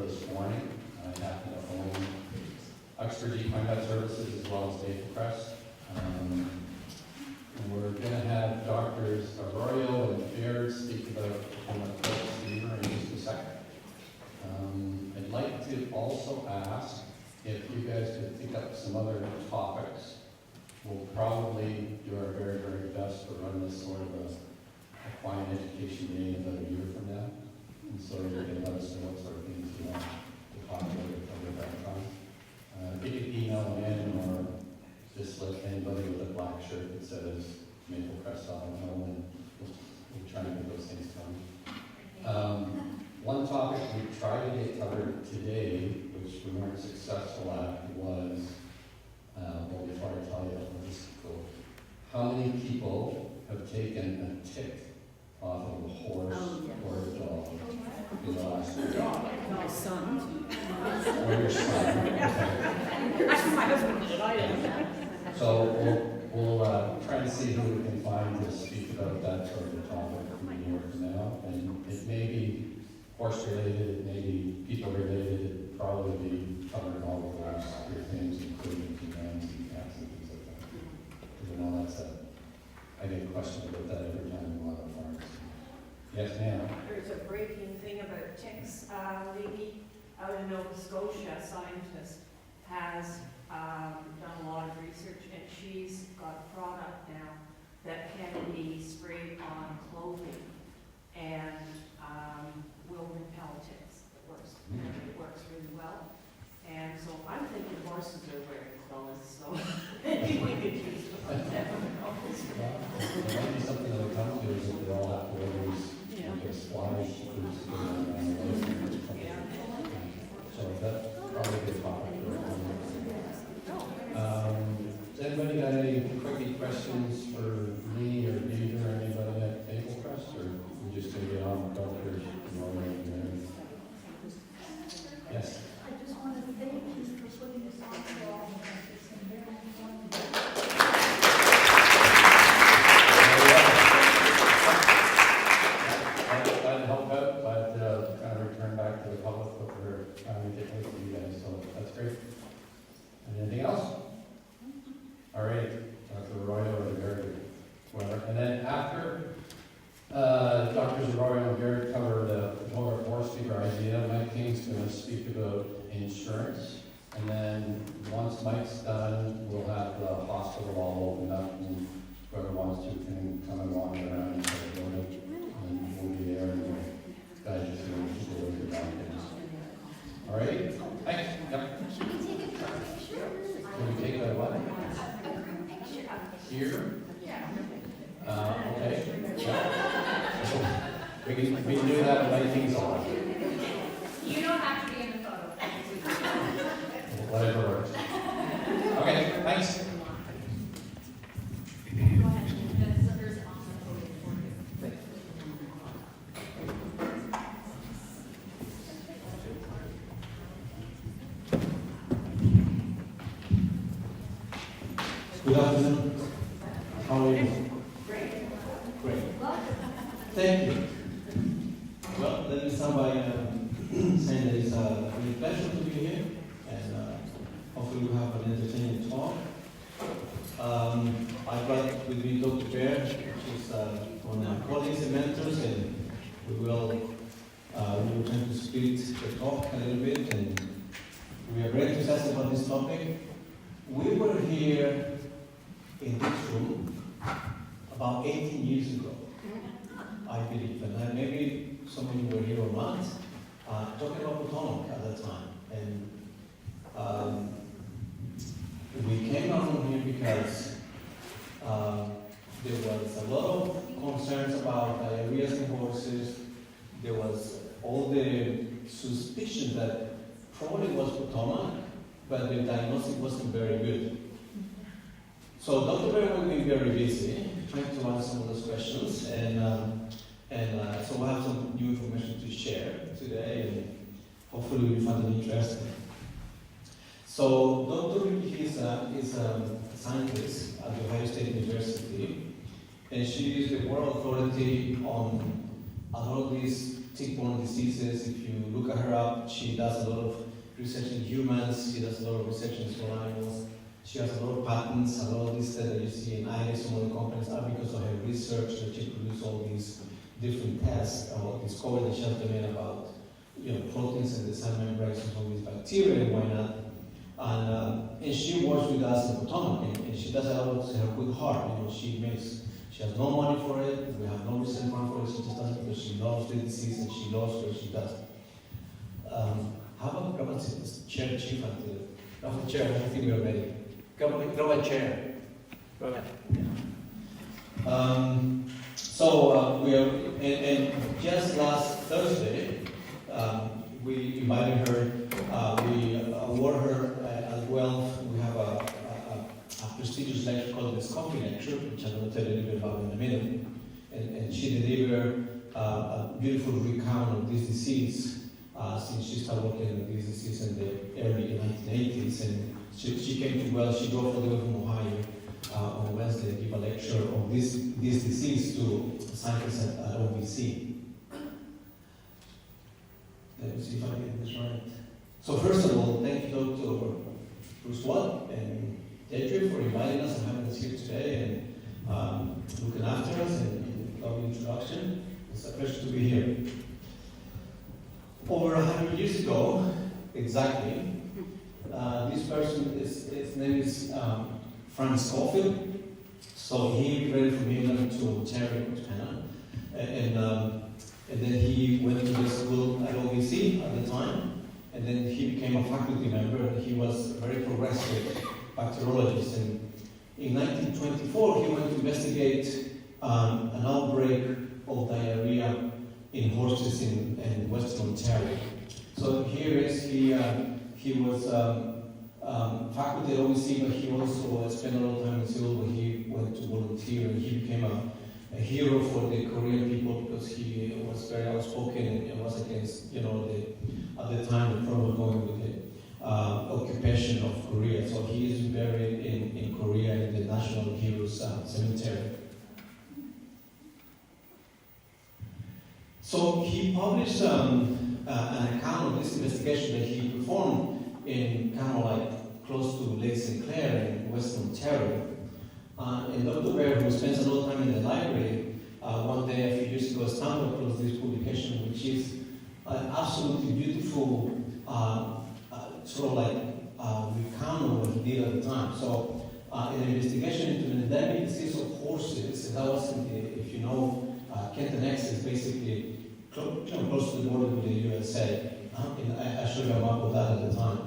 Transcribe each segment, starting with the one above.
this morning. I happen to own Uxbridge Equine Vet Services as well as Crest. We're going to have Doctors Arroyo and Baird speak about Potomac fever in just a second. I'd like to also ask if you guys could pick up some other topics. We'll probably do our very, very best to run this sort of a equine education day in about a year from now. And so you can let us know what sort of things you want to talk about or cover that time. You can email them in or just let anybody with a black shirt that says Maple Crest on know, and we'll try to get those things done. One topic we tried to get covered today, which we weren't successful at, was, well, before I tell you, I'll just go. How many people have taken a tick off of a horse or a dog in the last year? My son. Or your son? Actually, my husband did it, I didn't. So we'll try to see who we can find to speak about that sort of topic in a year from now. And it may be horse related, it may be people related, it probably be covering all of those things, including commands and cats and things like that. Because I know that's I get questioned about that every time we want to farm. Yes, ma'am. There's a breaking thing about ticks. Lady out in Nova Scotia, a scientist, has done a lot of research, and she's got a product now that can be sprayed on clothing and will repel ticks. It works really well. And so I'm thinking horses are wearing clothes, so maybe we could use one. It might be something that will come to is that they all have to wear these flies. So that's probably a good topic. Has anybody got any quickie questions for me or David or anybody at Maple Crest, or we just going to get on with doctors and all that? Yes. I just want to thank you for putting this on for all of us. It's been very informative. That helped out, but kind of return back to the public what we're trying to get away from you guys, so that's great. Anything else? All right, Dr. Arroyo or Baird, whatever. And then after Drs. Arroyo and Baird cover the motor horse fever idea, Mike King's going to speak about insurance. And then once Mike's done, we'll have the hospital all open up, and whoever wants to can come and walk around and say hello. And we'll be there, and we'll guide you through the way you're all right? Thanks. Yep. Should we take a picture? Can we take that what? Here? Okay. Yeah. We can do that with King's on. You don't have to be in the photo. Whatever works. Okay, thanks. Good afternoon. How are you? Great. Great. Thank you. Well, let me start by saying that it's a really pleasure to be here, and hopefully we have an entertaining talk. I brought with me Dr. Baird, she's one of my colleagues and mentors, and we will try to split the talk a little bit, and we are very enthusiastic about this topic. We were here in this room about 18 years ago, I believe, and maybe some of you were here or not, talking about Potomac at that time. And we came down here because there was a lot of concerns about diarrhea in horses. There was all the suspicion that probably was Potomac, but the diagnosis wasn't very good. So Dr. Baird will be very busy trying to answer some of those questions, and so we'll have some new information to share today, and hopefully you'll find it interesting. So Dr. Ricky is a scientist at the Ohio State University, and she is the world authority on a lot of these tick-borne diseases. If you look at her up, she does a lot of research in humans, she does a lot of research in small animals. She has a lot of patents, a lot of this that you see in Iris, some of the companies are because of her research that she produced all these different tests about discovery that she has made about proteins and the cell membranes and all these bacteria and why not. And she works with us in Potomac, and she does it out of her good heart. She has no money for it, we have no reason for it, she just does it because she loves the disease and she loves what she does. How about grab a chair, Chief, until grab a chair, I think we're ready. Grab a chair. Grab it. So we are, and just last Thursday, we invited her, we award her as well. We have a prestigious lecture called the Discovery Lecture, which I'm going to tell you a little bit about in a minute. And she delivered a beautiful recount of this disease since she started working on this disease in the early 1980s. And she came to, she drove all the way from Ohio on Wednesday to give a lecture on this disease to scientists at OVC. Let me see if I get this right. So first of all, thank you Dr. Bruce Watt and Deidre for inviting us and having us here today and looking after us and lovely introduction. It's a pleasure to be here. Over 100 years ago, exactly, this person, his name is Frank Schofield. So he immigrated from England to Ontario, Canada, and then he went to the school at OVC at the time, and then he became a faculty member, and he was a very progressive bacteriologist. And in 1924, he went to investigate an outbreak of diarrhea in horses in Western Ontario. So here is he was faculty at OVC, but he also spent a lot of time in Seoul where he went to volunteer, and he became a hero for the Korean people because he was very outspoken and was against, at the time the problem going with the occupation of Korea. So he is buried in Korea in the National Heroes Cemetery. So he published an account of this investigation that he performed in kind of like close to Lake St. Clair in Western Ontario. And Dr. Baird, who spends a lot of time in the library, one day a few years ago stumbled across this publication, which is an absolutely beautiful sort of like recount of what he did at the time. So in an investigation into an endemic disease of horses, and that was in the, if you know, Kentonex is basically close to the border with the USA. I showed you a map of that at the time.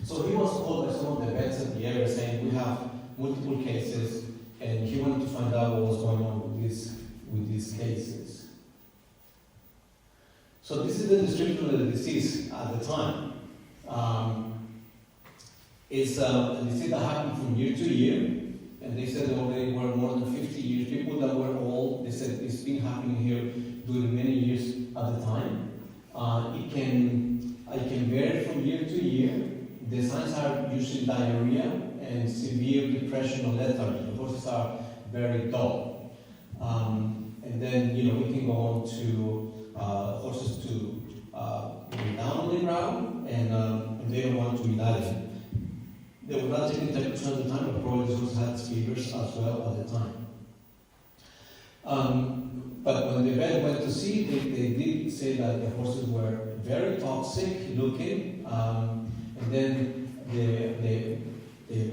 So he was called by some of the vets at the area saying, we have multiple cases, and he wanted to find out what was going on with these cases. So this is the description of the disease at the time. It's a disease that happened from year to year, and they said there already were more than 50 years. People that were old, they said it's been happening here during many years at the time. It can vary from year to year. The signs are usually diarrhea and severe depression or lethargy. The horses are very dull. And then, it can go on to horses to be down on the ground, and they don't want to be dilated. They were not taking temperature at the time, but probably the horses had fevers as well at the time. But when the vet went to see, they did say that the horses were very toxic looking, and then the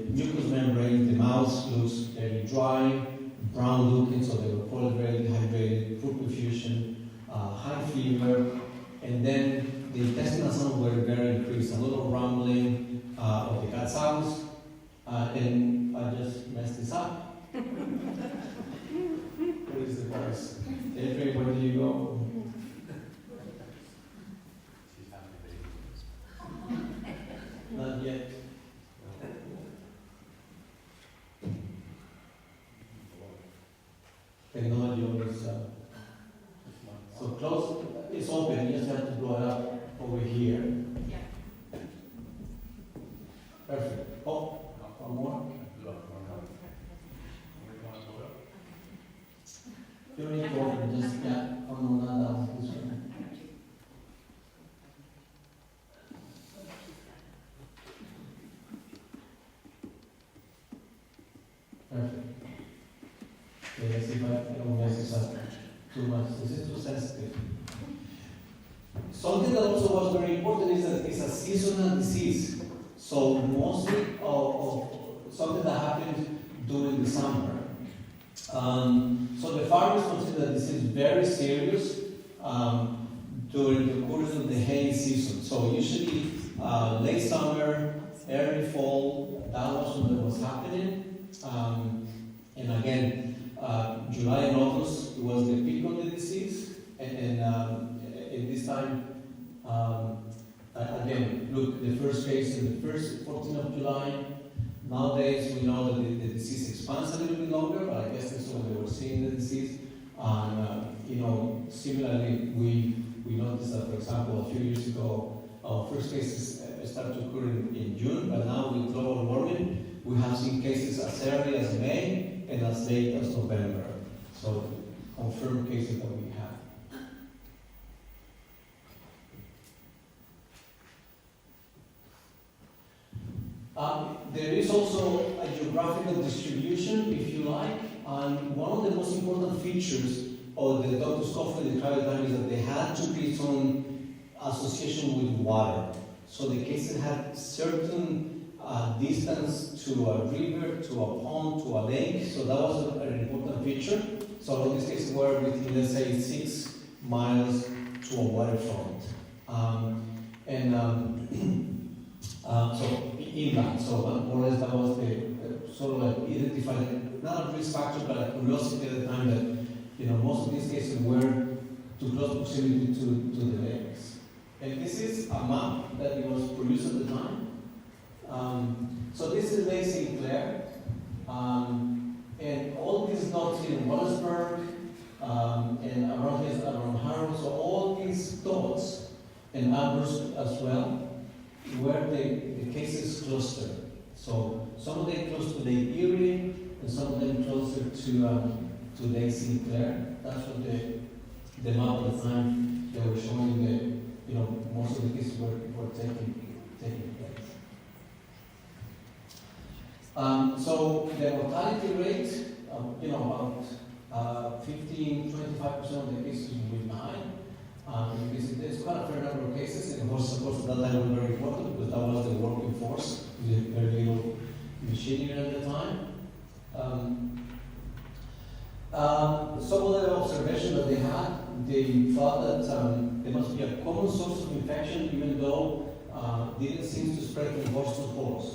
mucous membrane, the mouth looks very dry, brown looking, so they were probably very dehydrated, poor perfusion, high fever, and then the intestinal sounds were very increased, a lot of rumbling of the cat's house, and I just messed this up. What is the price? Adrian, where do you go? Not yet. Technology always so close. It's open. You just have to blow it up over here. Yeah. Perfect. Oh, one more. You don't need to open. Just come on Okay, let's see if I don't mess this up too much. This is too sensitive. Something that also was very important is that it's a seasonal disease. So mostly of something that happens during the summer. So the farmers consider this is very serious during the course of the hay season. So usually late summer, early fall, that was when it was happening. And again, July and August was the peak of the disease. And at this time, again, look, the first case in the first 14th of July. Nowadays, we know that the disease expands a little bit longer, but I guess that's when they were seeing the disease. And, similarly, we noticed that, for example, a few years ago, our first cases started to occur in June, but now with global warming, we have seen cases as early as May and as late as November. So, confirmed cases that we have. There is also a geographical distribution, if you like, and one of the most important features of the Dr. Scofield and Crowley time is that they had to be some association with water. So the cases had certain distance to a river, to a pond, to a lake, so that was an important feature. So all these cases were within, let's say, 6 miles to a waterfront. So inland, so more or less that was the sort of like identified, not a risk factor, but a curiosity at the time that, most of these cases were to close proximity to the lakes. And this is a map that was produced at the time. So this is Lake St. Clair, and all these dots in Wallaceburg, and around Arroyo, so all these dots, and Amherst as well, where the cases cluster. So some of them close to Lake Erie, and some of them closer to Lake St. Clair. That's what the map at the time they were showing that most of the cases were taking place. So the mortality rate, about 15-25% of the cases will die. Because there's quite a fair number of cases, and horses, of course, at that time were very important because that was the working force. We had very little machinery at the time. Some of the observations that they thought that there must be a common source of infection, even though it didn't seem to spread from horse to horse.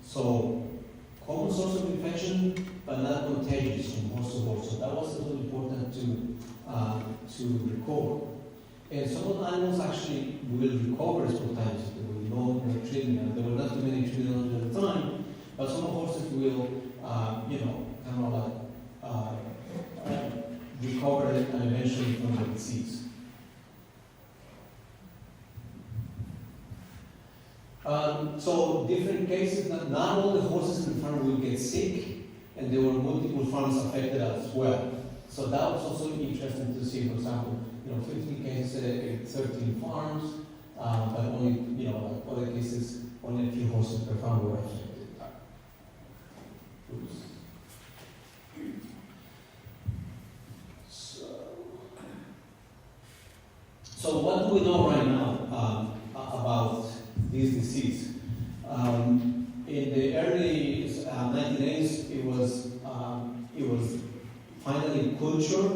So, common source of infection, but not contagious from horse to horse. So that was also important to record. And some of the animals actually will recover spontaneously with no treatment. There were not too many treatments at the time, but some horses will, recover it and eventually from the disease. So different cases, not all the horses in the farm will get sick, and there were multiple farms affected as well. So that was also interesting to see, for example, 15 cases in 13 farms, but only, other cases, only a few horses per farm were affected. Oops. So what do we know right now about this disease? In the early 1980s, it was finally cultured.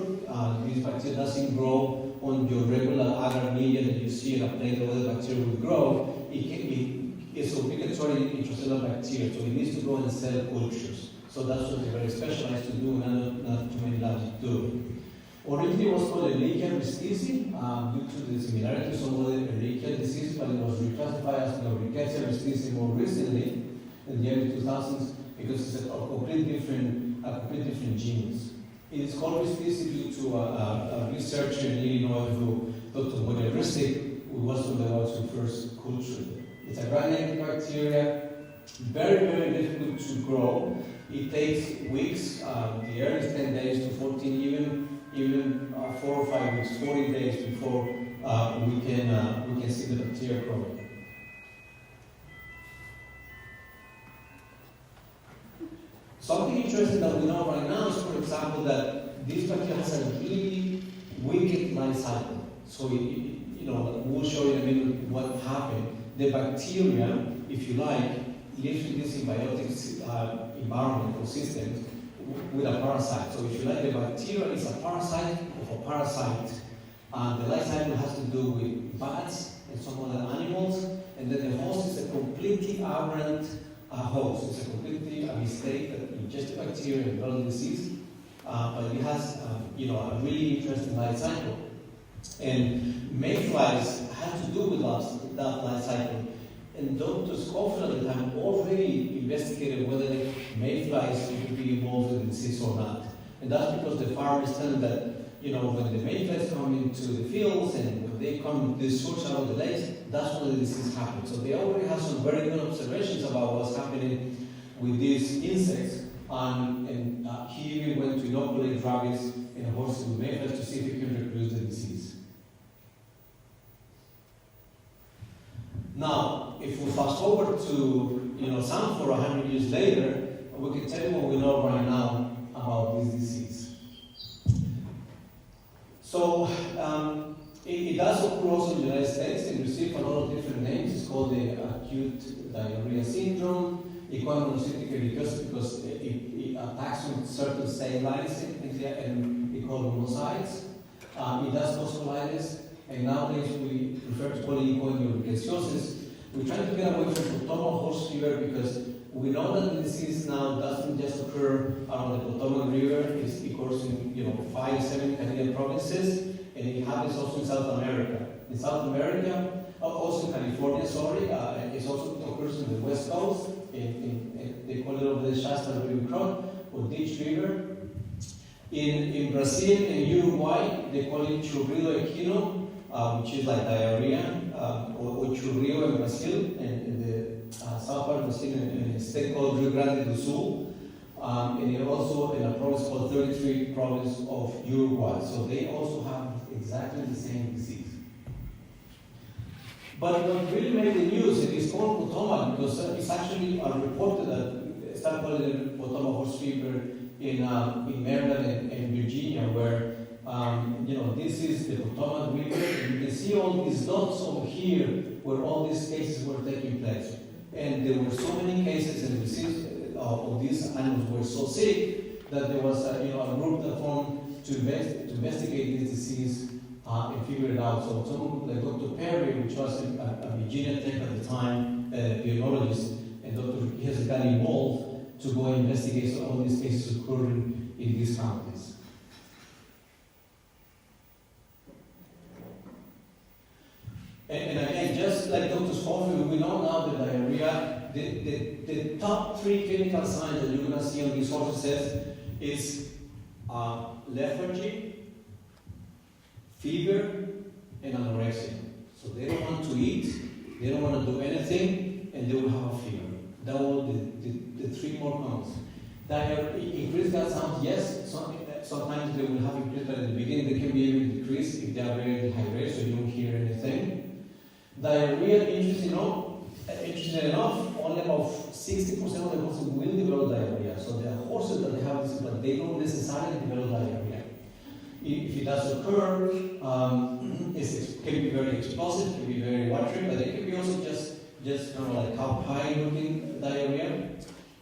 This bacteria doesn't grow on your regular agar media that you see in a plate where the bacteria will grow. It's obligatory intracellular bacteria, so it needs to grow in cell cultures. So that's what they're very specialized to do, and not too many labs do. Originally it was called Ehrlichia rhistisi due to the similarity to some other Ehrlichia disease, but it was reclassified as Rickettsia rhistisi more recently in the early 2000s because it's a complete different genus. It is called rhistisi due to a researcher in Illinois who, Dr. Modelistic, who was one of the ones who first cultured it. It's a gram-negative bacteria, very, very difficult to grow. It takes weeks, the earliest 10 days to 14, even 4 or 5 weeks, 40 days before we can see the bacteria growing. Something interesting that we know right now is, for example, that this bacteria has a really wicked life cycle. So, we'll show you in a minute what happened. The bacteria, if you like, lives in this symbiotic environment or system with a parasite. So, if you like, the bacteria is a parasite of a parasite. The life cycle has to do with bats and some other animals, and then the host is a completely aberrant host. It's a completely a mistake that ingests the bacteria and develops disease, but it has a really interesting life cycle. And mayflies had to do with that life cycle. And Dr. Schofield at the time already investigated whether mayflies would be involved in the disease or not. And that's because the farmers tell them that, when the mayflies come into the fields and when they come, they source out of the lakes, that's when the disease happens. So they already have some very good observations about what's happening with these insects. And he even went to inoculate rabbits and horses with mayflies to see if he can reproduce the disease. Now, if we fast forward to Sanford 100 years later, we can tell you what we know right now about this disease. So it does occur also in the United States and receives a lot of different names. It's called the acute diarrhea syndrome, equine monocytic urticaria, because it attacks on certain cell lines and we call them monocytes. It does cause colitis, and nowadays we prefer to call it equine urticaria. We're trying to get away from Potomac horse fever because we know that the disease now doesn't just occur around the Potomac River. It occurs in 5, 7 Canadian provinces, and it happens also in South America. In South America, also in California, it also occurs in the West Coast. They call it over the Shasta River or Ditch River. In Brazil and Uruguay, they call it churrido equino, which is like diarrhea, or churrido in Brazil, and in the south part of Brazil, in a state called Rio Grande do Sul, and it also in a province called 33 province of Uruguay. So they also have exactly the same disease. But what really made the news, it is called Potomac because it's actually reported that started calling it Potomac horse fever in Maryland and Virginia, where this is the Potomac River, and you can see all these dots over here where all these cases were taking place. And there were so many cases, and the disease of these animals were so sick that there was a group that formed to investigate this disease and figure it out. So someone like Dr. Perry, which was a Virginia Tech at the time, a biologist, and Dr. Hess got involved to go and investigate all these cases occurring in these counties. And again, just like Dr. Schofield, we know now that diarrhea, the top 3 clinical signs that you're going to see on these horses is lethargy, fever, and anorexia. So they don't want to eat, they don't want to do anything, and they will have a fever. That will the 3 more commons. Increased gut sounds, yes. Sometimes they will have increased, but in the beginning they can be even decreased if they are very dehydrated, so you don't hear anything. Diarrhea, interesting enough, only about 60% of the horses will develop diarrhea. So there are horses that have this, but they don't necessarily develop diarrhea. If it does occur, it can be very explosive, can be very watery, but it can be also just kind of like cow pie looking diarrhea.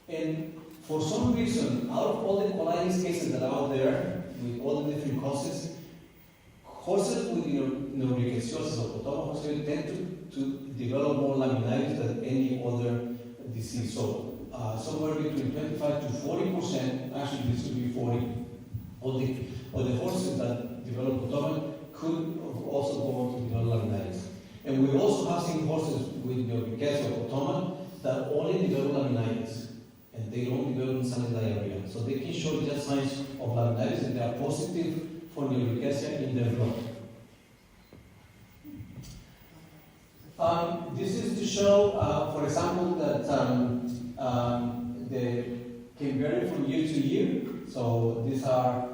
And for some reason, out of all the colitis cases that are out there, with all the different causes, horses with urticaria or Potomac horses tend to develop more laminitis than any other disease. So somewhere between 25 to 40%, actually this would be 40, of the horses that develop Potomac could also go on to develop laminitis. And we also have seen horses with urticaria or Potomac that only develop laminitis, and they don't develop insane diarrhea. So they can show just signs of laminitis, and they are positive for urticaria in their blood. This is to show, for example, that they can vary from year to year. So these are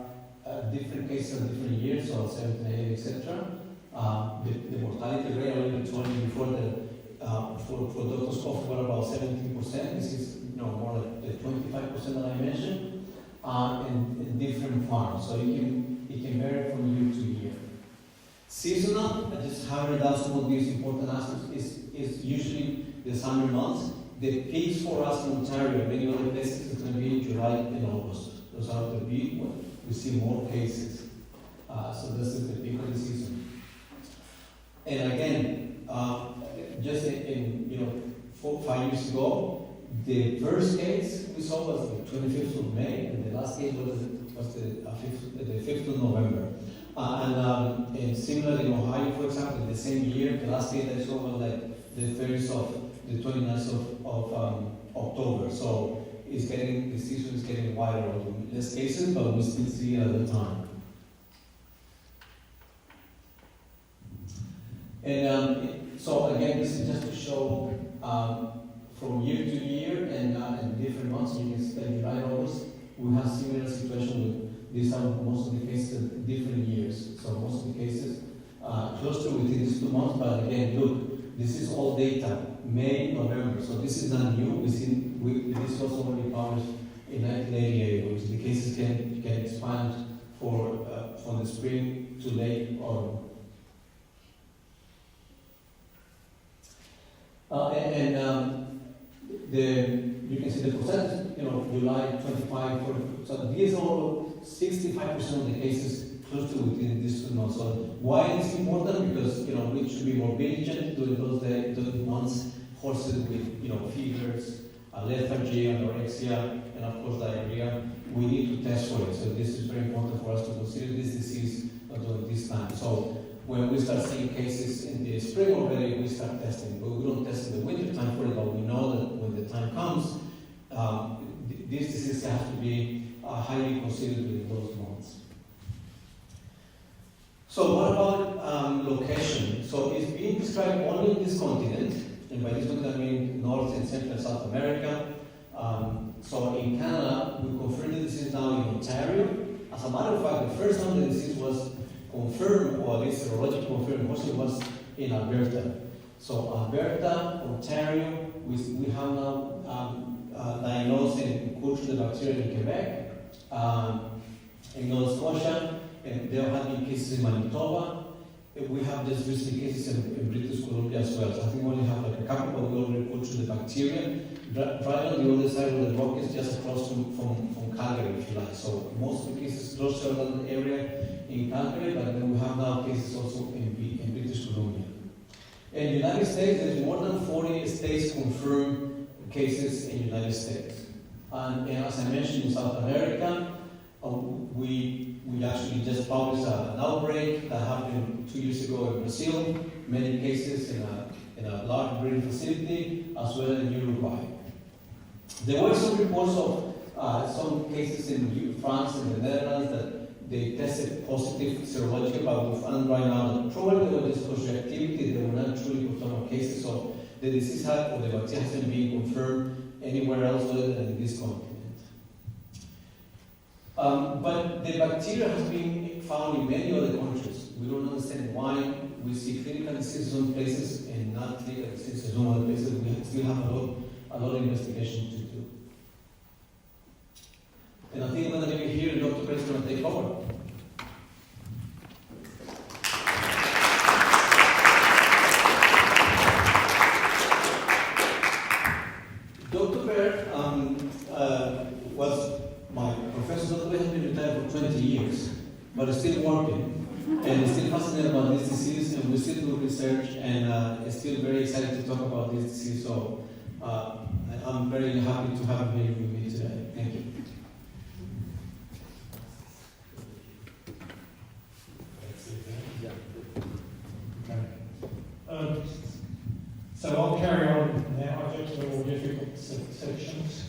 different cases of different years, so 7, 8, etc. The mortality rate, I already told you before, that for doctor's cough were about 17%. This is more like the 25% that I mentioned, in different farms. So it can vary from year to year. Seasonal, I just hammered out some of these important aspects, is usually the summer months. The peaks for us in Ontario and many other places is going to be in July and August. Those are the peak when we see more cases. So this is the peak of the season. And again, just in 4 or 5 years ago, the first case we saw was the 25th of May, and the last case was the 5th of November. And similarly in Ohio, for example, the same year, the last case I saw was like the 29th of October. So the season is getting wider, less cases, but we still see it at the time. And so again, this is just to show from year to year and different months. You can see that July and August, we have similar situation with these are most of the cases in different years. So most of the cases cluster within these 2 months. But again, look, this is all data, May, November. So this is not new. This was already published in 1988, which the cases can expand from the spring to late autumn. You can see the percentage, July 25, 40. So these are all 65% of the cases close to within this 2 months. So why is it important? Because, we should be more vigilant during those months. Horses with, fevers, lethargy, anorexia, and of course diarrhea. We need to test for it. So this is very important for us to consider this disease during this time. So when we start seeing cases in the spring already, we start testing. But we don't test in the winter time for it, but we know that when the time comes, this disease has to be highly considered in those months. So what about location? So it's being described only in this continent, and by this continent I mean North and Central and South America. So in Canada, we confirmed the disease now in Ontario. As a matter of fact, the first time the disease was confirmed, or at least serologically confirmed, mostly was in Alberta. So Alberta, Ontario, we have now diagnosed and cultured the bacteria in Quebec, in Nova Scotia, and there have been cases in Manitoba. We have just recent cases in British Columbia as well. So I think we only have like a couple, but we already cultured the bacteria. Right on the other side of the rock is just across from Calgary, if you like. So most of the cases close to that area in Calgary, but then we have now cases also in British Columbia. In the United States, there's more than 40 states confirm cases in the United States. And as I mentioned, in South America, we actually just published an outbreak that happened 2 years ago in Brazil, many cases in a large breeding facility, as well as in Uruguay. There were some reports of some cases in France and the Netherlands that they tested positive serologically, but we found right now that probably there was just reactivity. They were not truly Potomac cases, so the disease or the vaccine hasn't been confirmed anywhere else other than in this continent. But the bacteria has been found in many other countries. We don't understand why we see clinical diseases in some places and not clinical diseases in other places. We still have a lot of investigation to do. And I think I'm going to leave it here, and Dr. Baird is going to take over. Dr. Baird was my professor. Dr. Baird has been retired for 20 years, but is still working and is still fascinated about this disease, and we still do research, and is still very excited to talk about this disease. So I'm very happy to have him here with me today. Thank you. So I'll carry on now. I get to the more difficult sections.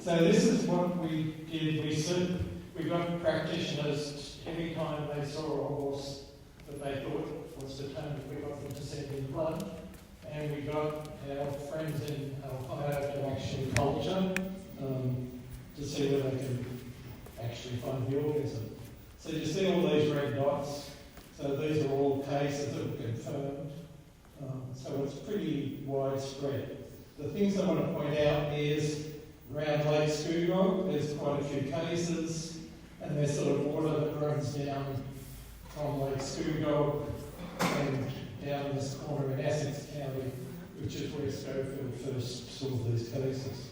So this is what we did. We got practitioners every time they saw a horse that they thought was determined. We got them to send in blood, and we got our friends in Ohio to actually culture to see whether they can actually find the organism. So you see all these red dots. So these are all cases that were confirmed. So it's pretty widespread. The things I want to point out is around Lake Scugog, there's quite a few cases, and there's sort of water that runs down from Lake Scugog and down this corner in Essex County, which is where Schofield first saw these cases.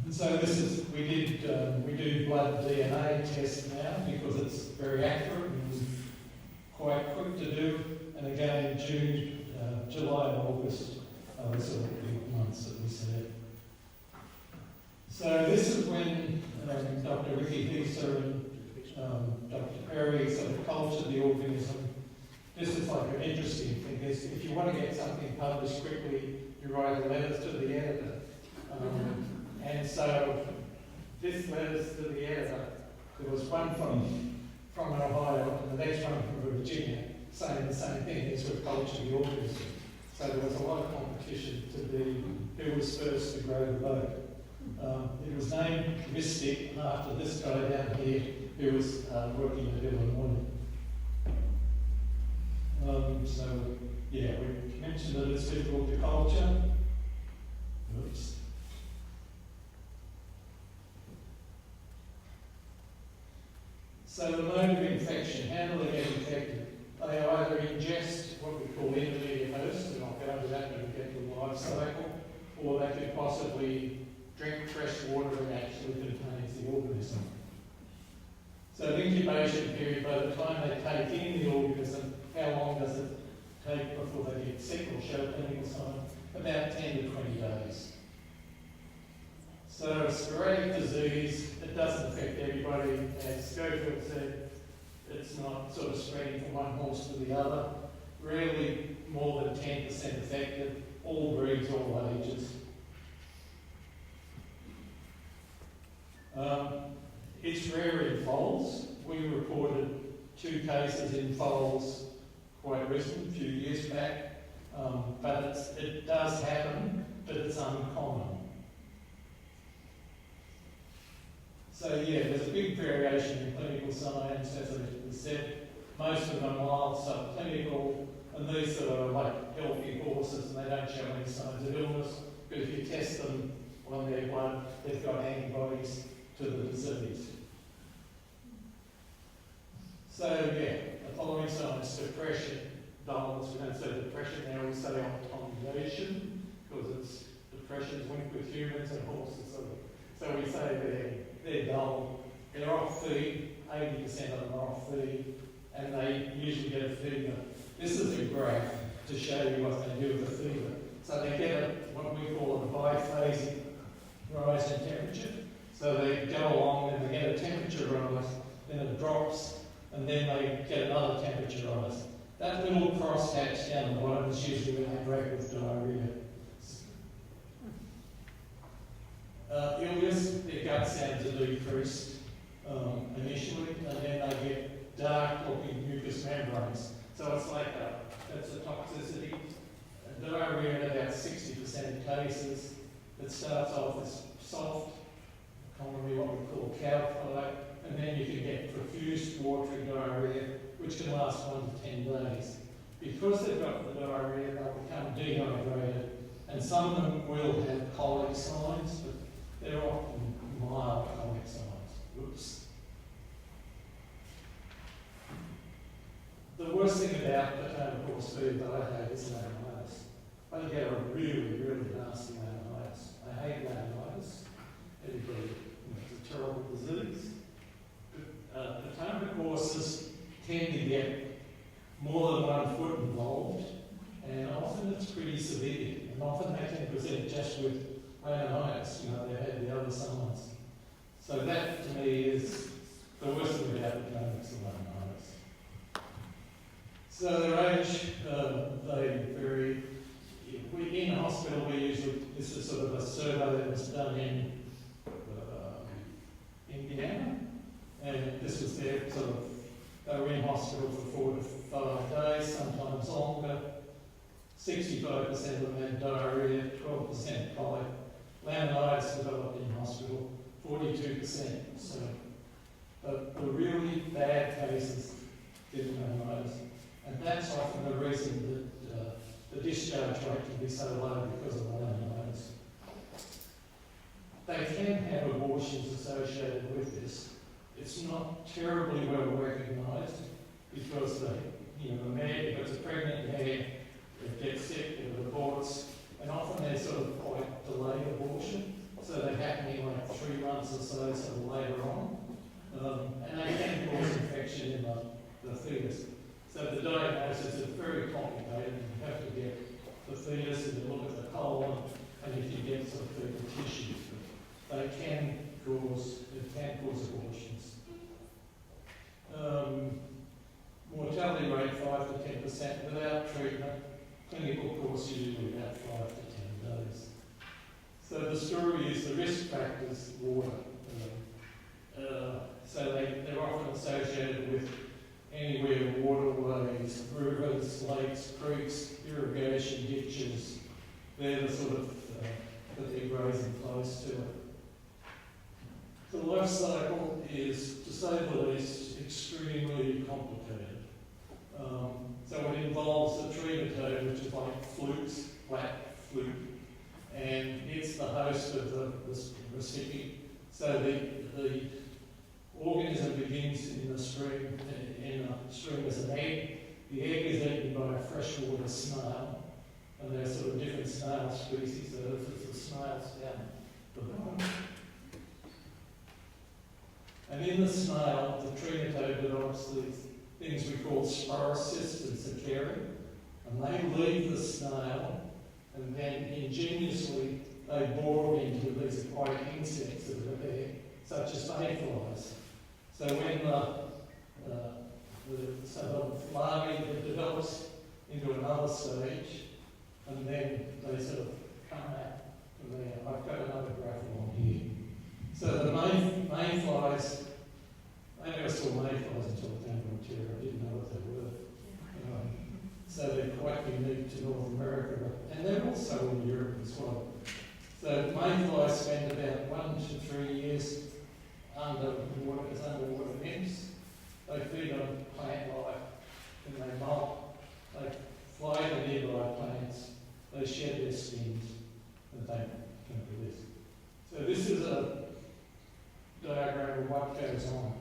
And so this is, we do blood DNA tests now because it's very accurate and quite quick to do. And again, June, July and August are the sort of big months that we see it. So this is when Dr. Ricky Heiser and Dr. Perry sort of cultured the organism. This is like an interesting thing. If you want to get something published quickly, you write letters to the editor. And so this letters to the editor, there was one from Ohio and the next one from Virginia saying the same thing, is we've cultured the organism. So there was a lot of competition to be who was first to grow the boat. It was named Mystic after this guy down here who was working at Illinois. So, yeah, we mentioned that it's difficult to culture. Oops. So the mode of infection, how do they get infected? They either ingest what we call intermediate host, and I'll go over that when we get to the life cycle, or they could possibly drink fresh water that actually contains the organism. So the incubation period, by the time they take in the organism, how long does it take before they get sick or show clinical signs? About 10 to 20 days. So sporadic disease, it doesn't affect everybody. As Schofield said, it's not sort of spreading from one horse to the other. Rarely more than 10% affected. All breeds, all ages. It's rare in foals. We reported 2 cases in foals quite recently, a few years back. But it does happen, but it's uncommon. So yeah, there's a big variation in clinical signs, as I said. Most of them are mild subclinical, and these are like healthy horses and they don't show any signs of illness, but if you test them on their blood, they've got antibodies to the disease. So yeah, the following signs: depression, dullness. We don't say depression now, we say optimization, because it's depression's linked with humans and horses. So we say they're dull, they're off feed, 80% of them are off feed, and they usually get a fever. This is a graph to show you what they do with the fever. So they get what we call a biphasic rise in temperature. So they go along and they get a temperature rise, then it drops, and then they get another temperature rise. That little crosshatch down the bottom is usually when they break with diarrhea. Ileus, their gut sounds are decreased initially, and then they get dark-looking mucous membranes. So it's like that's a toxicity. Diarrhea in about 60% of cases. It starts off as soft, commonly what we call cow fire, and then you can get profuse watery diarrhea, which can last 1 to 10 days. Because they've got the diarrhea, they'll become dehydrated, and some of them will have colic signs, but they're often mild colic signs. Oops. The worst thing about Potomac horse fever that I hate is laminitis. I get a really, really nasty laminitis. I hate laminitis. Everybody, it's a terrible disease. Potomac horses tend to get more than 1 foot involved, and often it's pretty severe. And often they can present just with laminitis, they've had the other signs. So that to me is the worst thing about Potomac's laminitis. So their age, they vary. In hospital, this is sort of a survey that was done in Indiana, and this was their they were in hospital for 4 to 5 days, sometimes longer. 65% of them had diarrhea, 12% colic. Laminitis developed in hospital, 42%. So, but the really bad cases did laminitis. And that's often the reason that the discharge rate can be so low because of melanomas. They can have abortions associated with this. It's not terribly well recognised because the mare, if it's a pregnant mare, it gets sick, it aborts, and often they're sort of quite delayed abortion, so they're happening like 3 months or so, later on. And they can cause infection in the fetus. So the diagnosis is very complicated. You have to get the fetus and you look at the colon, and if you get some fetal tissues, it can cause abortions. Mortality rate 5 to 10% without treatment. Clinical course usually about 5 to 10 days. So the story is the risk factors, water. So they're often associated with anywhere waterways, rivers, lakes, creeks, irrigation ditches. They're the sort of that they're grazing close to it. The life cycle is, to say the least, extremely complicated. So it involves a trematode, which is like flukes, black fluke, and it's the host of the recipient. So the organism begins in the stream as an egg. The egg is eaten by a freshwater snail, and there are sort of different snail species. So this is the snails down the bottom. And in the snail, the trematode develops these things we call sporocysts and cercaria, and they leave the snail, and then ingeniously they bore into these aquatic insects that are there, such as mayflies. So when the larvae develops into another stage, and then they sort of come out from there. I've got another graph on here. So the mayflies, I never saw mayflies until I came to Ontario. I didn't know what they were. So they're quite unique to North America, and they're also in Europe as well. So mayflies spend about 1 to 3 years underwater as underwater nymphs. They feed on plant life, and they molt. They fly to nearby plants. They shed their skins, and they can do this. So this is a diagram of what goes on.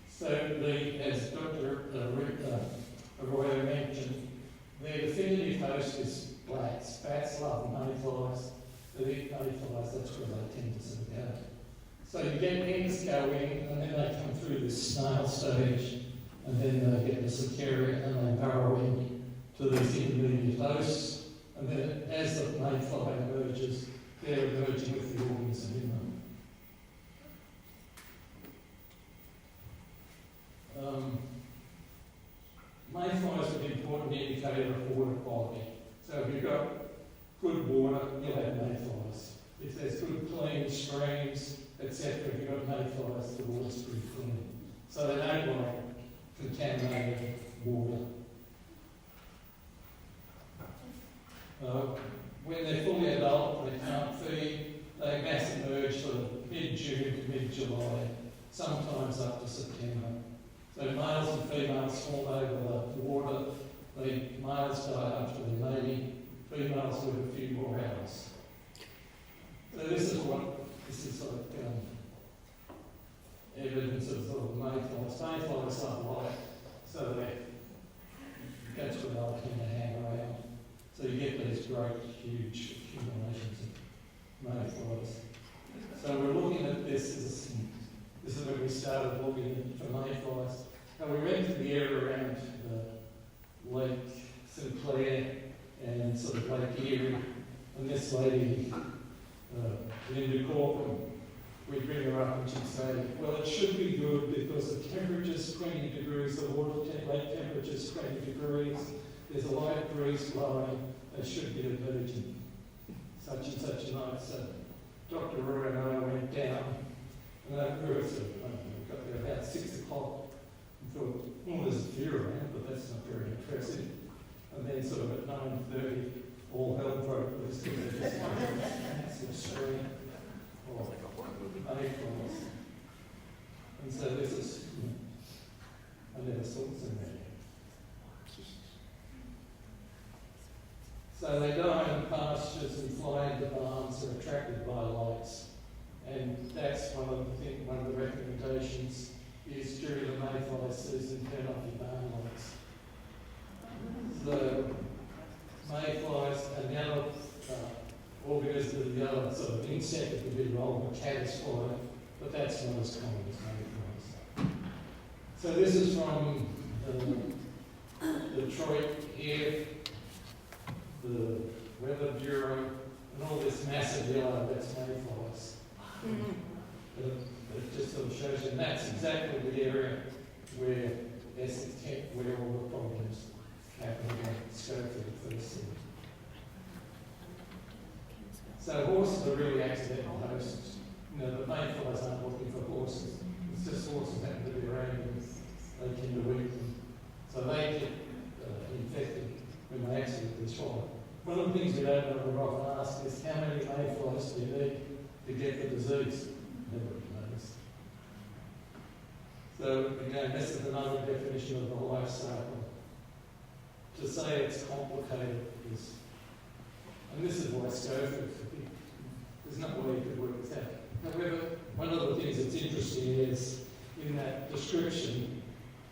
So as Dr. Arroyo mentioned, their definitive host is bats. Bats love mayflies. They eat mayflies, that's where they tend to sort of go. So you get eggs go in, and then they come through this snail stage, and then they get the cercaria, and they burrow in to these intermediate hosts, and then as the mayfly emerges, they're emerging with the organism in them. Mayflies are an important indicator of water quality. So if you've got good water, you'll have mayflies. If there's good clean streams, etc., if you've got mayflies, the water's pretty clean. So they don't like contaminated water. When they're fully adult, they can't feed. They mass emerge sort of mid-June to mid-July, sometimes up to September. So males and females fall over the water. The males die after they're mating. Females live a few more hours. So this is like evidence of sort of mayflies. Mayflies love light, so that's what they'll tend to hang around. So you get these great, huge accumulations of mayflies. So we're looking at this is when we started looking for mayflies. And we went to the area around Lake Sinclair and sort of Lake Erie, and this lady, Linda Corcoran, we'd bring her up and she'd say, well, it should be good because the temperature's 20 degrees, the lake temperature's 20 degrees, there's a light breeze blowing, they should be a virgin, such and such a night. So Dr. Roy and I went down, and we were got there about 6 o'clock, and thought, well, there's a few around, but that's not very impressive. And then sort of at 9:30, all hell broke loose because they just had a massive stream of mayflies. And so this is, I never saw this in there. So they die in pastures and fly into barns, are attracted by lights. And that's one of the recommendations is during the mayfly season, turn off your barn lights. The mayflies and the other organism, the other sort of insect that could be wrong, a caddisfly, but that's not as common as mayflies. So this is from Detroit here, the Weather Bureau, and all this massive yellow, that's mayflies. It just sort of shows you, and that's exactly the area where where all the problems happen in scope for the first thing. So horses are really accidental hosts. You know, the mayflies aren't looking for horses. It's just horses happen to be around and they tend to eat them. So they get infected when they accidentally swallow. One of the things we don't know we're often asked is how many mayflies do you need to get the disease? Nobody knows. So again, this is another definition of the life cycle. To say it's complicated is, and this is why Schofield, there's no way you could work this out. However, one of the things that's interesting is in that description,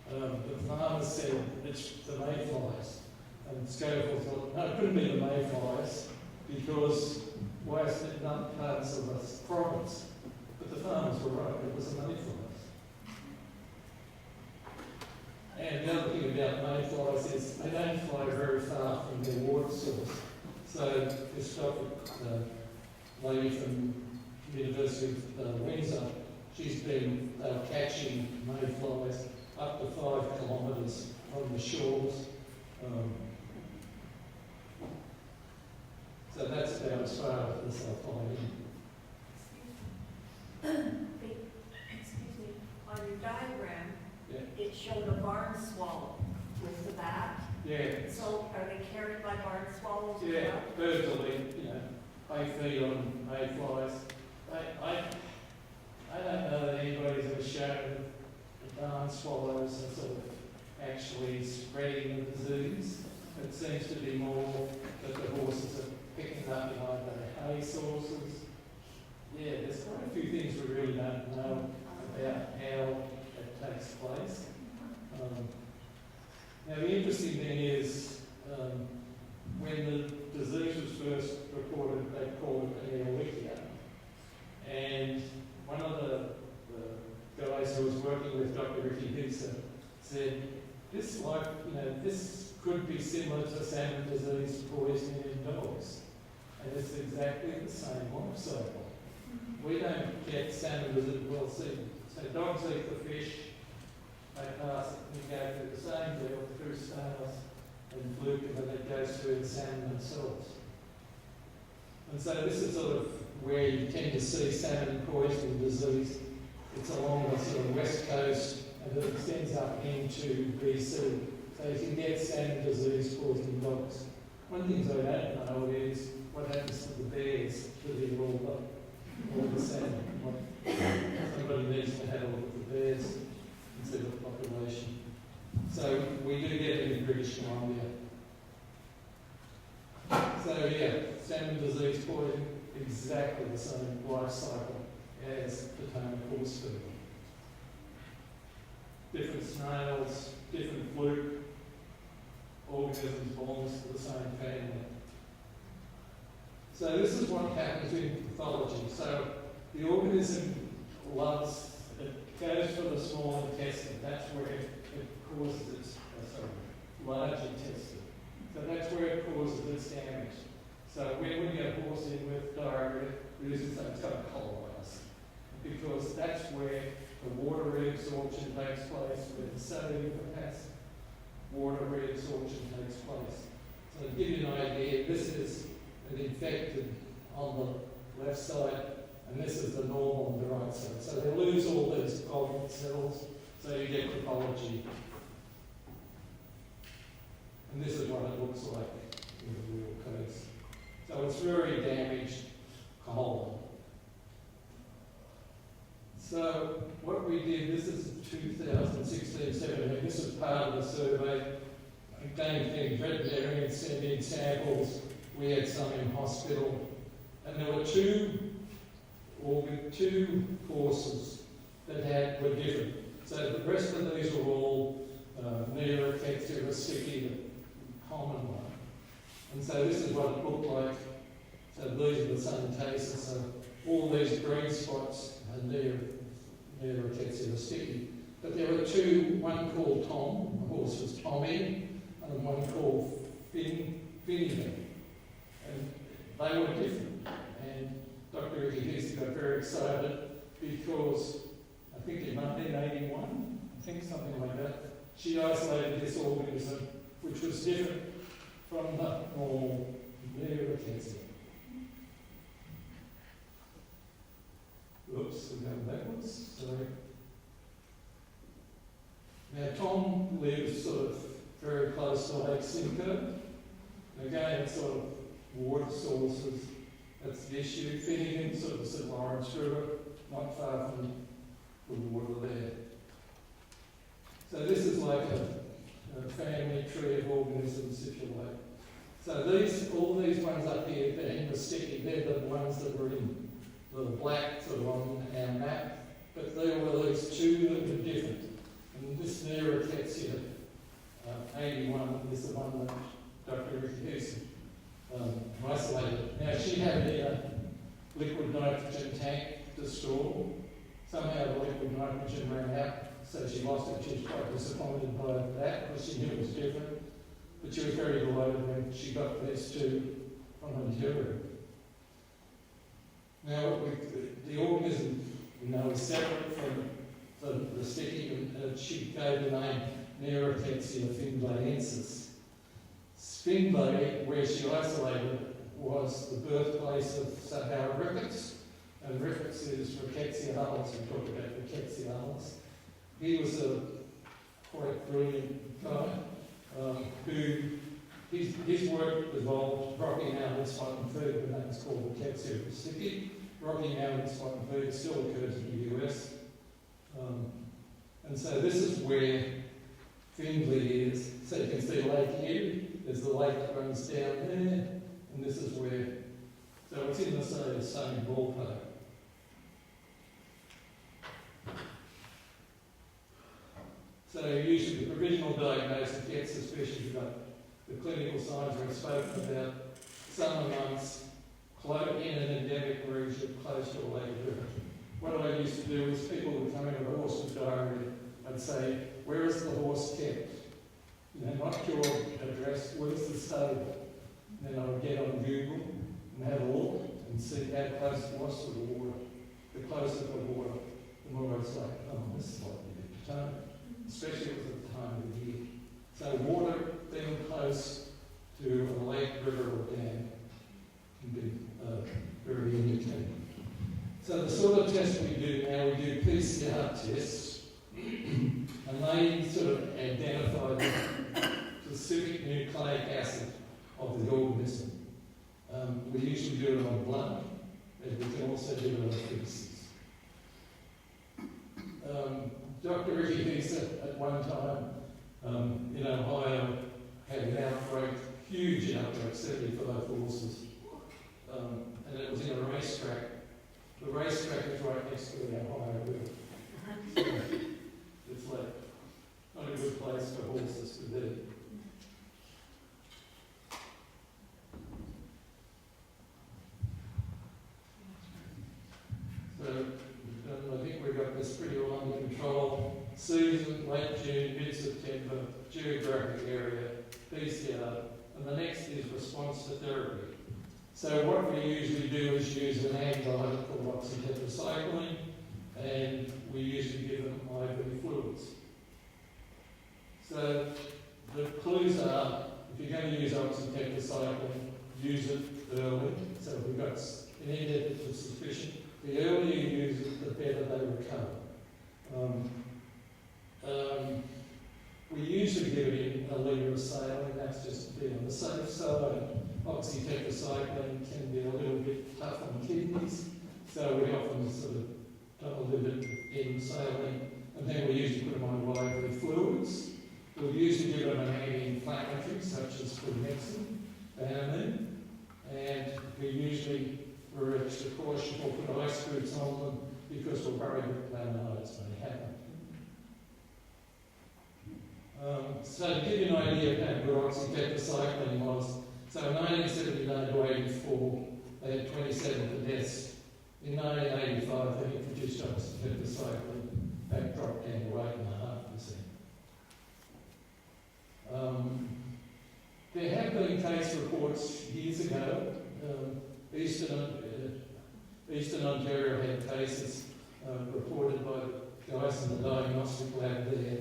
the farmer said it's the mayflies. And Schofield thought, no, it couldn't be the mayflies because why is it not parts of the province? But the farmers were right, it was the mayflies. And the other thing about mayflies is they don't fly very far from their water source. So this lady from University of Windsor, she's been catching mayflies up to 5 kilometres from the shores. So that's about as far as they'll fly in. Excuse me, on your diagram, Yeah. it showed a barn swallow with the bat. Yeah. So are they carried by barn swallows as Yeah, well? birds will eat, they feed on mayflies. I don't know that anybody's ever shown the barn swallows are sort of actually spreading the disease. It seems to be more that the horses are picking up behind their hay sources. Yeah, there's quite a few things we really don't know about how it takes place. Now the interesting thing is when the disease was first reported, they called it an Ehrlichia. And one of the guys who was working with Dr. Ricky Higson said, this could be similar to salmon disease poisoning in dogs. And it's exactly the same life cycle. We don't get salmon disease, well, see, so dogs eat the fish, they pass it, and you go through the same deal through snails and fluke, and then it goes through the salmon themselves. And so this is sort of where you tend to see salmon poisoning disease. It's along the sort of west coast, and it extends up into BC. So you can get salmon disease poisoning dogs. One of the things I don't know is what happens to the bears that eat all the salmon. Somebody needs to have a look at the bears instead of the population. So we do get it in British Columbia. So yeah, salmon disease poisoning, exactly the same life cycle as Potomac horse fever. Different snails, different fluke, organisms belongs to the same family. So this is what happens in pathology. So the organism it goes for the small intestine. That's where it causes its, large intestine. So that's where it causes its damage. So when we get a horse in with diarrhea, we usually say it's got a choleritis, because that's where the water reabsorption takes place, where the sodium capacity water reabsorption takes place. So to give you an idea, this is an infected on the left side, and this is the normal on the right side. So they lose all those goblet cells, so you get pathology. And this is what it looks like in the real case. So it's very damaged colon. So what we did, this is 2016-17, this is part of the survey, again, being veterinarian sent in samples. We had some in hospital, and there were two horses that were different. So the rest of these were all near-effective, sticky, the common one. And so this is what it looked like. So these are the same cases. So all these green spots are near-effective, sticky. But there were two, one called Tom, the horse was Tommy, and one called Finnegan. And they were different. And Dr. Ricky got very excited because I think in 1981, something like that, she isolated this organism which was different from the normal near-effective. Oops, we're going backwards. Sorry. Now, Tom lives sort of very close to Lake Simcoe. Again, it's sort of water sources. That's the issue. Finnegan, sort of the St. Lawrence River, not far from the water there. So this is like a family tree of organisms, if you like. So all these ones up here being the sticky, they're the ones that were in the black sort of on our map. But there were these two that were different. And this Neurocatsia 81 is the one that Dr. Ricky Hughes isolated. Now she had a liquid nitrogen tank to store. Somehow the liquid nitrogen ran out, so she lost it. She was quite disappointed by that because she knew it was different. But she was very delighted when she got these two from Ontario. Now the organism, is separate from the sticky, and she gave the name Neurocatsia finlayensis. Finlay, where she isolated it, was the birthplace of Sahara rickets, and rickets is Rickettsia-Hulls. We talked about Rickettsia-Hulls. He was a quite brilliant guy who his work involved Rocky Mountain spot and food, and that was called Rickettsia rustici. Rocky Mountain spot and food still occurs in the US. And so this is where Findlay is. So you can see Lake Erie. There's the lake that runs down there, and this is where. So it's in the same ballpark. So usually the provisional diagnosis gets suspicious. You've got the clinical signs we've spoken about. Summer months, in an endemic region close to a lake river. What I used to do is people would come in with a horse with diarrhea. I'd say, where is the horse kept? Not your address, where's the stable? And then I would get on Google and have a look and see how close it was to the water. The closer to the water, the more I was like, oh, this is like a Potomac, especially at the time of the year. So water being close to a lake, river, or dam can be very indicating. So the sort of tests we do now, we do PCR tests, and they sort of identify the specific nucleic acid of the organism. We usually do it on blood, and we can also do it on feces. Dr. Ricky Hughes at one time in Ohio had an outbreak, huge outbreak, 75 horses, and it was in a racetrack. The racetrack is right next to the Arroyo. So it's like not a good place for horses to be. So I think we've got this pretty well under control. Season, late June, mid-September, geographic area, PCR, and the next is response to therapy. So what we usually do is use an antibiotic called oxytetracycline, and we usually give them IV fluids. So the clues are, if you're going to use oxytetracycline, use it early. So if we've got an index of suspicion, the earlier you use it, the better they recover. We usually give it in a litre of saline, that's just to be on the safe side. Oxytetracycline can be a little bit tough on kidneys, so we often sort of dilute it in saline, and then we usually put them on IV fluids. we'll usually give them an anti-inflammatory such as flumexin, Banamine, and we're extra cautious, we'll put ice boots on them because we're worried that laminitis may happen. So to give you an idea of how good oxytetracycline was, so in 1979 to 84, they had 27 deaths. In 1985, they introduced oxytetracycline, that dropped down to 8.5%. There have been case reports years ago. Eastern Ontario had cases reported by guys in the diagnostic lab there,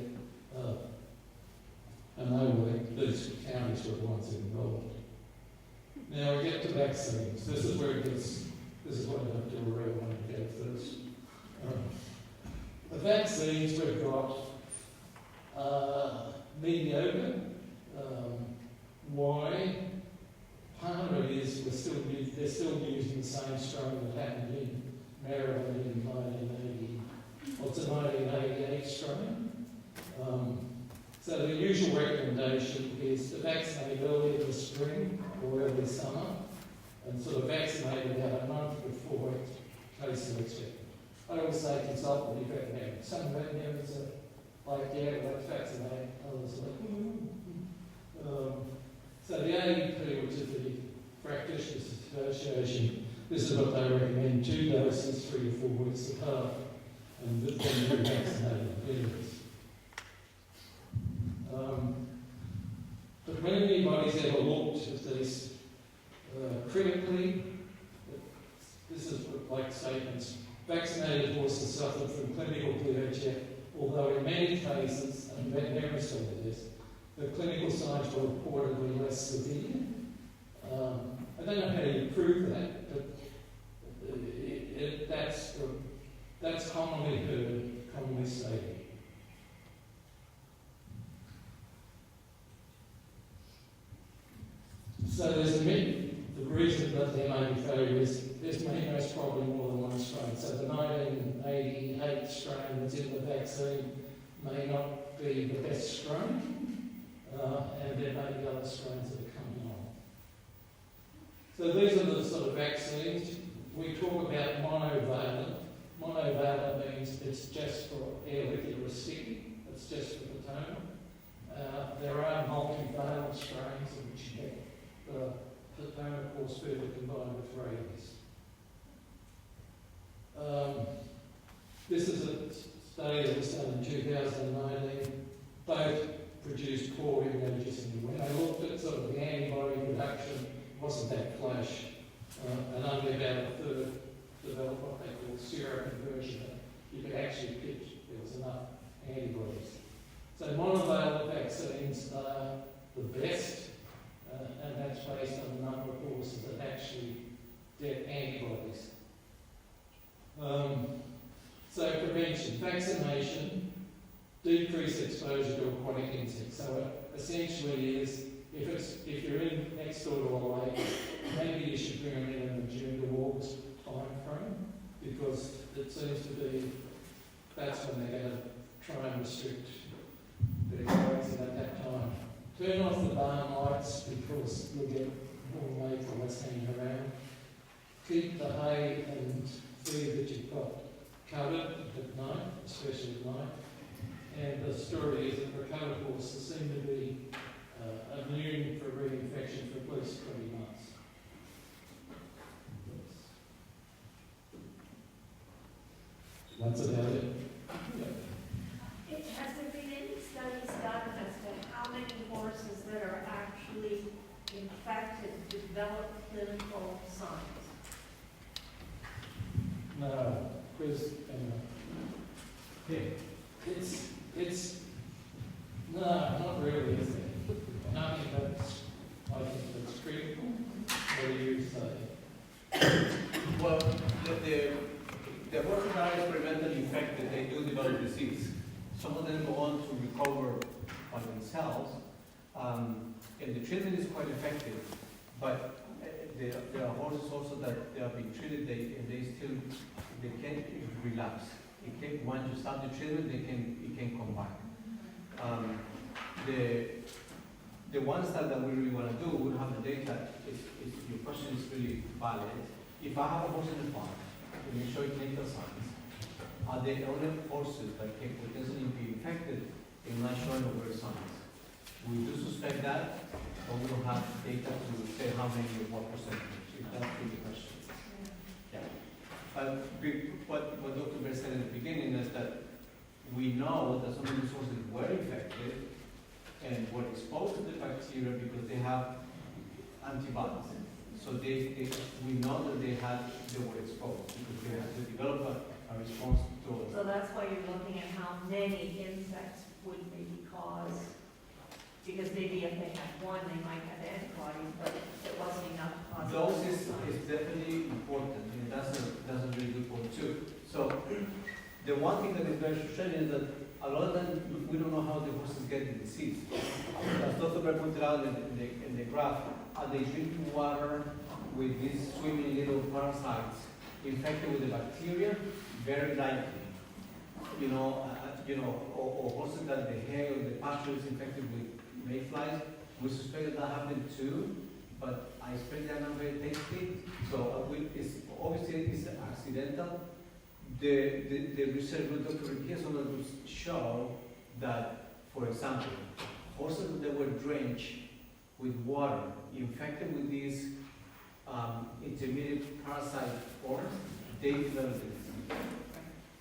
and these counties were the ones involved. Now we get to vaccines. This is what I have to really want to get first. The vaccines we've got mediocre. Why? Part of it is they're still using the same strain that happened in Maryland in 1980. Well, it's a 1988 strain. So the usual recommendation is to vaccinate early in the spring or early summer, and sort of vaccinate about a month before case are expected. I always say consult with your veterinarian. Some veterinarians are like, yeah, let's vaccinate. Others are like, So the AEP, which is the Practitioners Association, this is what they recommend: 2 doses, 3 to 4 weeks apart, and then you're vaccinated periods. But when anybody's ever looked at these critically, this is like statements: vaccinated horses suffered from clinical PHF, although in many cases, and veterinarians tell you this, the clinical signs were reportedly less severe. I don't know how you prove that, but that's commonly heard, commonly stated. So there's a myth. The reason that there may be failure is there's most probably more than one strain. So the 1988 strain that's in the vaccine may not be the best strain, and there may be other strains that are coming on. So these are the sort of vaccines. We talk about monovalent. Monovalent means it's just for Ehrlichia sticky. It's just for Potomac. There are multivalent strains in which you get Potomac horse fever combined with rabies. This is a study that was done in 2019. Both produced poor immunogenicity. When they looked at sort of the antibody production, it wasn't that flash. And only about a third developed what they call seroconversion. You could actually pitch there was enough antibodies. So monovalent vaccines are the best. And that's based on the number of horses that actually get antibodies. So prevention, vaccination, decrease exposure to aquatic insects. So it essentially is, if you're in next door to a lake, maybe you should bring them in the June to August time frame, because it seems to be that's when they're going to try and restrict their grazing at that time. Turn off the barn lights because you'll get more lake or less hanging around. Keep the hay and feed that you've got covered at night, especially at night. And the story is that recovered horses seem to be immune for reinfection for at least 20 months. That's about it. Yeah. Has there been any studies done as to how many horses that are actually infected develop clinical signs? No, because no, not really, is it? I think that's critical. What do you say? Well, the horses are experimentally infected, they do develop disease. Some of them go on to recover by themselves, and the treatment is quite effective. But there are horses also that they are being treated, they can't relapse. Once you start the treatment, it can come back. the one study that we really want to do, we have the data, if your question is really valid. If I have a horse in the farm, and you show it clinical signs, are they only horses that can potentially be infected in not showing overt signs? We do suspect that, but we don't have data to say how many or what percentage, if that's really the question. Yeah. What Dr. Baird said in the beginning is that we know that some of these horses were infected and were exposed to the bacteria because they have antibodies. So we know that they were exposed because they had to develop a response to it. So that's why you're looking at how many insects would maybe cause, because maybe if they had one, they might have antibodies, but it wasn't enough to cause. Those is definitely important, and that's a really good point too. So the one thing that is very frustrating is that a lot of them, we don't know how the horses get the disease. As Dr. Baird pointed out in the graph, are they drinking water with these swimming little parasites infected with the bacteria? Very likely. Or horses that the hair or the pasture is infected with mayflies. We suspect that happened too, but I expect they're not very tasty. So obviously it's accidental. The research with Dr. Riqueza show that, for example, horses that were drenched with water, infected with these intermediate parasite forms, they developed it.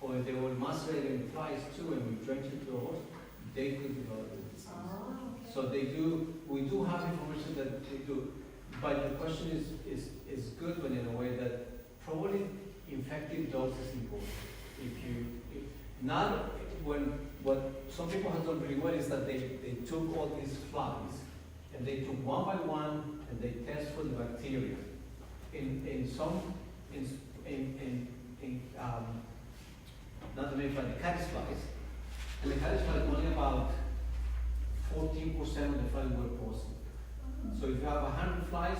Or if they were macerated in flies too, and we drenched it to the horse, they could develop the disease. So we do have information that they do. But the question is good, but in a way that probably infected dogs is important. What some people have done pretty well is that they took all these flies and they took one by one and they test for the bacteria. Not the mayfly, the caddis flies. And the caddis flies, only about 14% of the flies were positive. So if you have 100 flies,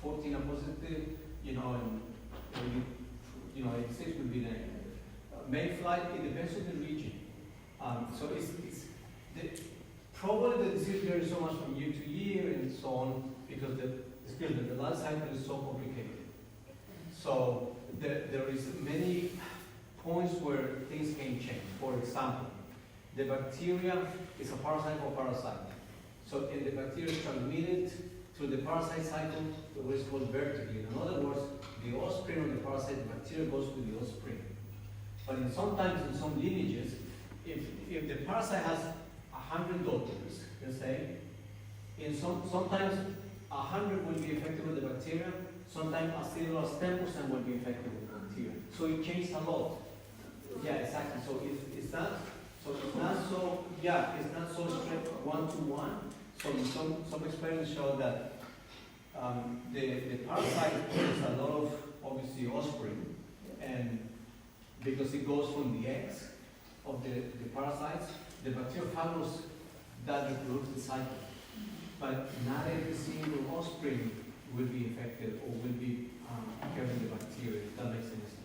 14 are positive, and 86 would be negative. Mayfly, it depends on the region. So probably the disease varies so much from year to year and so on because the life cycle is so complicated. So there is many points where things can change. For example, the bacteria is a parasite or parasite. So if the bacteria is transmitted through the parasite cycle, what is called vertically. In other words, the offspring of the parasite, the bacteria goes with the offspring. But sometimes in some lineages, if the parasite has 100 daughters, let's say, sometimes 100 will be infected with the bacteria, sometimes as little as 10% will be infected with the bacteria. So it changes a lot. Yeah, exactly. So it's not so strict one-to-one. So some experiments show that the parasite has a lot of obviously offspring, and because it goes from the eggs of the parasites, the bacteria follows that reproductive cycle. But not every single offspring will be infected or will be carrying the bacteria, if that makes any sense.